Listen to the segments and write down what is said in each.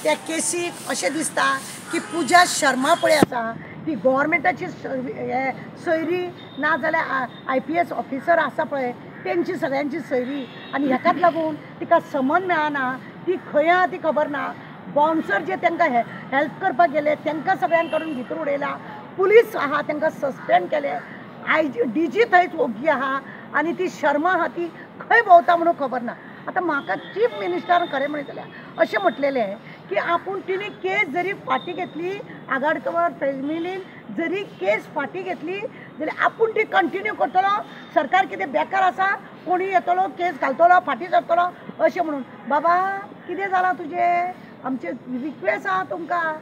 त्या केसीक अशें दिसता की पूजा शर्मा पळय आसा ती गव्हर्मेंटाची सोयरी ना जाल्यार IPS ऑफिसर आसा पळय तेंची सगळ्यांची सोयरी आनी हेकाच लागून तिका समन मेळना ती खंय आहा ती खबर ना बाउन्सर जे तांकां हेल्प करपाक गेले तांकां सगळ्यां कडून भितर उडयला पुलीस आहा तांकां सस्पेंड केले DG थंयच ओग्गी आहा आनी ती शर्मा आहा ती खंय भोंवता म्हणून खबर ना आतां म्हाका चीफ मिनिस्टरान खरें म्हणटलें अशें म्हटलेलें की आपूण तिणी केस जरी फाटी घेतली आगाडकर फॅमिलीन जरी केस फाटी घेतली जाल्यार आपूण ती कंटिन्यू करतलो सरकार कितें बेकार आसा कोणी येतलो केस घालतलो फाटी करतलो अशें म्हणून बाबा कितें जालां तुजें आमचे रिक्वेस्ट आहा तुमकां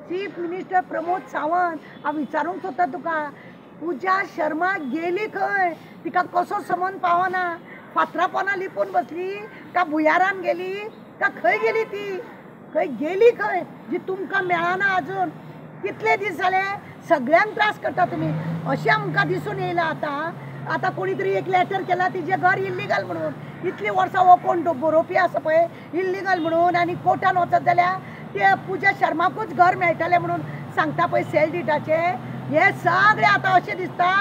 चीफ मिनिस्टर प्रमोद सावंत हांव विचारूंक सोदता तुका पूजा शर्मा गेली खंय तिका कसो समन पावना फातरां पोंदां लिपोवन बसली का भुयारान गेली का खंय गेली ती खंय गेली खंय जी तुमकां मेळना आजून कितले दीस जाले सगळ्यांक त्रास करता तुमी अशें आमकां दिसून येयला आतां कोणी तरी एक लेटर केला तिजें घर इल्लिगल म्हणून इतलीं वर्सां हो कोण बरोवपी आसा पळय इल्लिगल म्हणून आनी कोर्टान वचत जाल्यार ते पूजा शर्माकूच घर मेळटलें म्हणून सांगता पळय सेल डिटाचे हे सगळे आतां अशें दिसता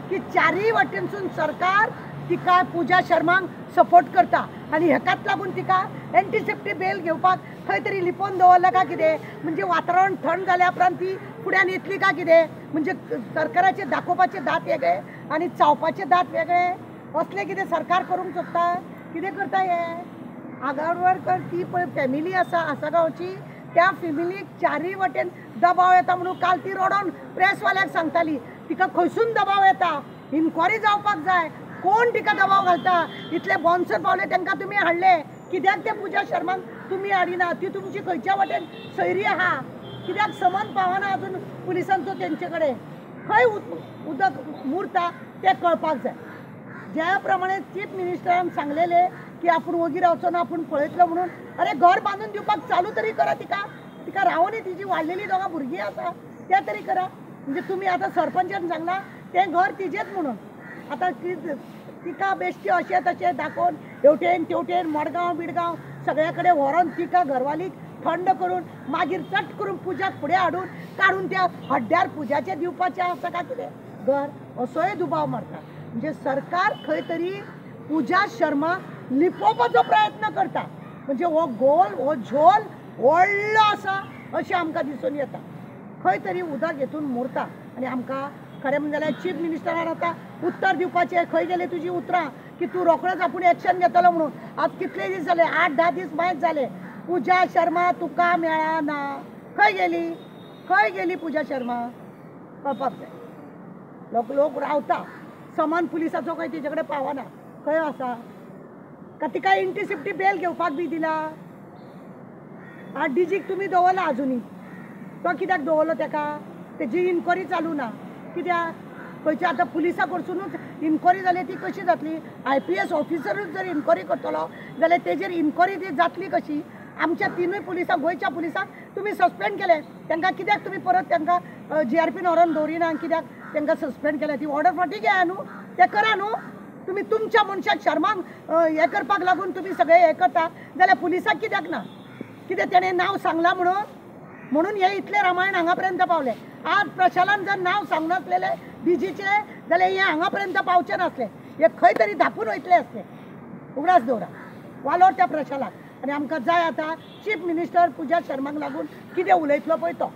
की चारय वाटेनसून सरकार तिका पूजा शर्माक सपोर्ट करता आनी हेकाच लागून तिका एंटीसेप्टी बेल घेवपाक खंय तरी लिपोवन दवरला काय कितें म्हणजे वातावरण थंड जाल्या उपरांत ती फुड्यान येतली काय कितें म्हणजे सरकाराचे दाखोवपाचे दात वेगळे आनी चावपाचे दात वेगळे असले कितें सरकार करूंक सोदता कितें करता हे आगाडकर ती पळय फॅमिली आसा आसागांवची त्या फॅमिलीक चारय वाटेन दबाव येता म्हणून काल ती रडोन प्रेसवाल्याक सांगताली तिका खंयसून दबाव येता इन्क्वायरी जावपाक जाय कोण तिका दबाव घालता इतले बाउन्सर पावले तांकां तुमी हाडले कित्याक ते पूजा शर्माक तुमी हाडिना ती तुमची खंयच्या वाटेन सोयरी आहा कित्याक समन पावना अजून पुलिसांचो तेंचे कडेन खंय उदक मुरता तें कळपाक जाय ज्या प्रमाणे चीफ मिनिस्टरान सांगलेले की आपूण वोगी रावचो ना आपूण पळयतलो म्हणून अरे घर बांदून दिवपाक चालू तरी करा तिका रावनी तिची वाडलेली दोगां भुरगीं आसा त्या तरी करा म्हणजे तुमी आतां सरपंचान सांगला तें घर तिजेच म्हणून आतां तिका बेश्टी अशें तशें दाखोवन हेवटेन तेवटेन मडगांव बिडगांव सगळ्या कडेन व्हरोन तिका घरवालीक थंड करून मागीर चट करून पुजाक फुडें हाडून काडून त्या हड्ड्यार पुजाचें दिवपाचें आसा काय कितें घर असोय दुबाव मारता म्हणजे सरकार खंय तरी पूजा शर्मा लिपोवपाचो प्रयत्न करता म्हणजे हो गोल हो झोल व्हडलो आसा अशें आमकां दिसून येता खंय तरी उदक हेतून मुरता आनी आमकां खरें म्हणजे जाल्यार चीफ मिनिस्टरान आतां उत्तर दिवपाचें खंय गेले तुजी उतरां की तूं रोखडोच आपूण एक्शन घेतलो म्हणून आज कितले दीस जाले 8-10 दीस मायज जाले पूजा शर्मा तुका मेळना खंय गेली पूजा शर्मा कळपाक जाय लोक रावता समान पुलिसाचो खंय तिचे कडेन पावना खंय आसा का तिका एंटीसेप्टी बेल घेवपाक बी दिला DGक तुमी दवरला आजुनी तो कित्याक दवरलो तेका तेजी इन्क्वायरी चालू ना कित्याक खंयच्या आतां पुलिसा कडसूनूच इन्क्वायरी जाली ती कशी जातली IPS ऑफिसरूच जर इन्क्वायरी करतलो जाल्यार तेजेर इन्क्वायरी ती जातली कशी आमच्या तिनूय पुलिसांक गोंयच्या पुलिसांक तुमी सस्पेंड केले तांकां कित्याक तुमी परत तांकां GRPन व्हरोन दवरिना कित्याक तांकां सस्पेंड केल्या ती ऑर्डर फाटी घ्या न्हू ते करा न्हू तुमी तुमच्या मनशाक शर्माक हें करपाक लागून तुमी सगळे हें करता जाल्यार पुलिसाक कित्याक ना कितें तेणें नांव सांगलां म्हणून हे इतले रामायण हांगा पर्यंत पावले आज प्रशालान जर नांव सांगनासलेले DGचे जाल्यार हे हांगा पर्यंत पावचे नासले हे खंय तरी धापून वयतले आसले उगडास दवरा वालोर त्या प्रशालाक आनी आमकां जाय आतां चीफ मिनिस्टर पूजा शर्माक लागून कितें उलयतलो पळय तो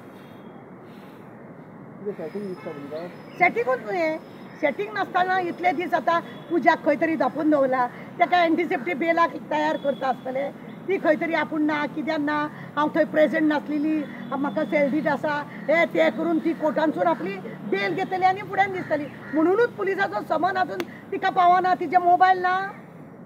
सेटिंगूच न्हू हें सेटिंग नासतना इतले दीस आतां पुजाक खंय तरी धापून दवरला ताका एंटीसेप्टी बेलाक तयार करता आसतले ती खंय तरी आपूण ना कित्याक ना हांव थंय प्रेजेंट नासलेली म्हाका सेल्डीट आसा हे ते करून ती कोर्टानसून आपली बेल घेतली आनी फुड्यान दिसतली म्हणूनूच पुलिसाचो समन आजून तिका पावना तिचे मोबायल ना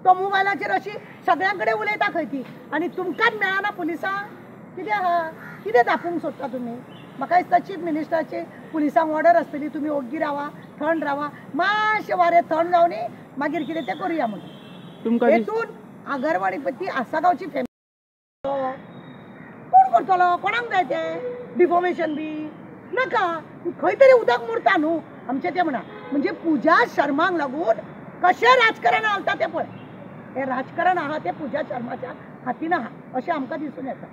तो मोबायलाचेर अशी सगळ्यां कडेन उलयता खंय ती आनी तुमकांच मेळना पुलिसांक कितें आहा कितें दाखोवंक सोदता तुमी म्हाका दिसता चीफ मिनिस्टराची पुलिसांक ऑर्डर आसतली तुमी ओग्गी रावा थंड रावा मातशें वारें थंड जावनी मागीर कितें तें करुया म्हणून हेतून आगरवाडी ती आसागांवची फॅमिली कोण करतलो कोणाक जाय ते डिफॉर्मेशन बी नाका खंय तरी उदक मुरता न्हू आमचें तें म्हणा म्हणजे पूजा शर्माक लागून कशें राजकारण घालता तें पळय हे राजकारण आहा ते पूजा शर्माच्या हातीन आहा अशें आमकां दिसून येता